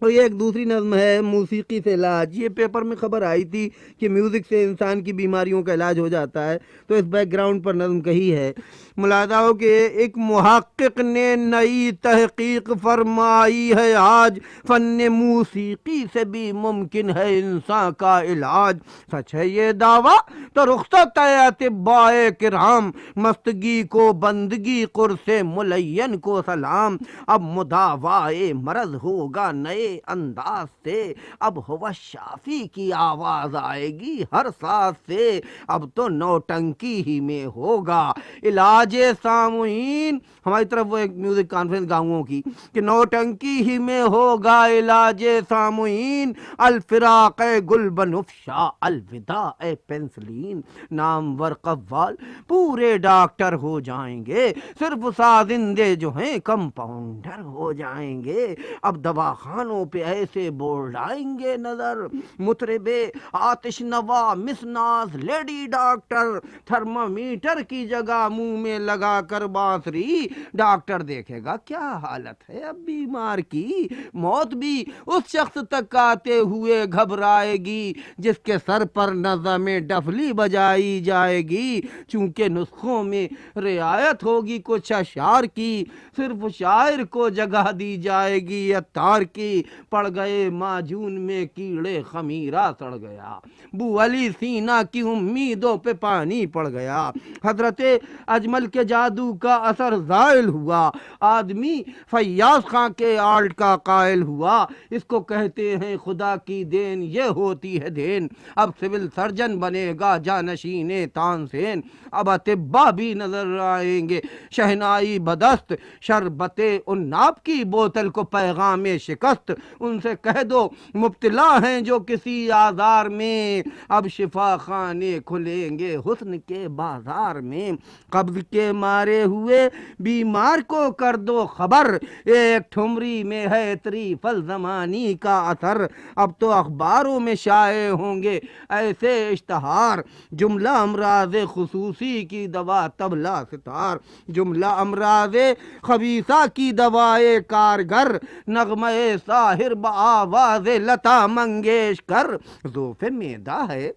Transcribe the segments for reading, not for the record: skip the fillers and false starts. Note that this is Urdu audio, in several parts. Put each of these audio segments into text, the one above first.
اور یہ ایک دوسری نظم ہے موسیقی سے علاج. یہ پیپر میں خبر آئی تھی کہ میوزک سے انسان کی بیماریوں کا علاج ہو جاتا ہے، تو اس بیک گراؤنڈ پر نظم کہی ہے. ملاحظہ ہو کہ ایک محقق نے نئی تحقیق فرمائی ہے آج، فن موسیقی سے بھی ممکن ہے انسان کا علاج. سچ ہے یہ دعویٰ تو رخصت ہے اطباء کرام، مستگی کو بندگی قرص ملین کو سلام. اب مداوائے مرض ہوگا نئے انداز سے، اب ہوا شافی کی آواز آئے گی ہر ساز سے. اب تو نوٹنکی ہی میں ہوگا علاج سامعین. ہماری طرف وہ ایک میوزک کانفرنس گاؤں کی کہ نوٹنکی ہی میں ہوگا علاج سامعین. الفراق گل بنفشا الوداع پنسلین. نامور قوال پورے ڈاکٹر ہو جائیں گے، صرف سازندے جو ہیں کمپاؤنڈر ہو جائیں گے. اب دواخانوں پہ ایسے بورڈ آئیں گے نظر، مطربے آتش نوا مسناز لیڈی ڈاکٹر، تھرمامیٹر کی جگہ منہ میں لگا کر بانسری. ڈاکٹر دیکھے گا کیا حالت ہے اب بیمار کی، موت بھی اس شخص تک آتے ہوئے گھبرائے گی جس کے سر پر نظم ڈفلی بجائی جائے گی. چونکہ نسخوں میں رعایت ہوگی کچھ اشعار کی، صرف شاعر کو جگہ دی جائے گی عطار کی. پڑ گئے معجون میں کیڑے خمیرہ سڑ گیا، بو علی سینا کی امیدوں پہ پانی پڑ گیا. حضرت اجمل کے جادو کا اثر زائل ہوا، آدمی فیاض خان کے آرٹ کا قائل ہوا. اس کو کہتے ہیں خدا کی دین، یہ ہوتی ہے دین. اب سول سرجن بنے گا جانشین تانسین. اب اطباء بھی نظر آئیں گے شہنائی بدست، شربت عناب کی بوتل کو پیغام شکست. ان سے کہہ دو مبتلا ہیں جو کسی آزار میں، اب شفا خانے کھلیں گے حسن کے بازار میں. قبض کے مارے ہوئے بیمار کو کر دو خبر، ایک ٹھمری میں ہے طریف الزمانی کا اثر. اب تو اخباروں میں شائع ہوں گے ایسے اشتہار، جملہ امراض خصوصی کی دوا طبلہ ستار، جملہ امراض خبیثہ کی دوائے کارگر، نغمہ ساحر بآواز لتا منگیشکر. ذوف معدہ ہے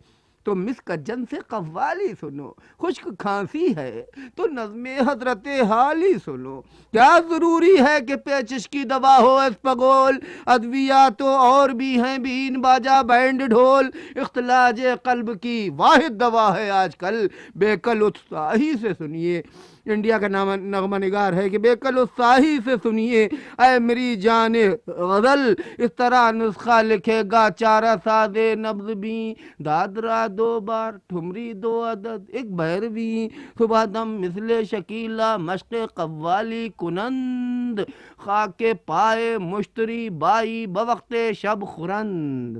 تو مسک جن سے قوالی سنو، خشک کھانسی ہے تو نظم حضرت حالی سنو. کیا ضروری ہے کہ پیچش کی دوا ہو اسپغول، ادویات تو اور بھی ہیں بین باجا بینڈ ڈھول. اختلاج قلب کی واحد دوا ہے آج کل، بے کل اتساہی سے سنیے. انڈیا کا نغمہ نگار ہے کہ بے کل اتساہی سے سنیے اے میری جان غزل، اس طرح نسخہ لکھے گا چارہ ساز نبض بھی. دادرا دو بار ٹھمری دو عدد ایک بھیروی، صبح دم مثل شکیلا مشق قوالی کنند، خاک پائے مشتری بائی بوقت شب خورند.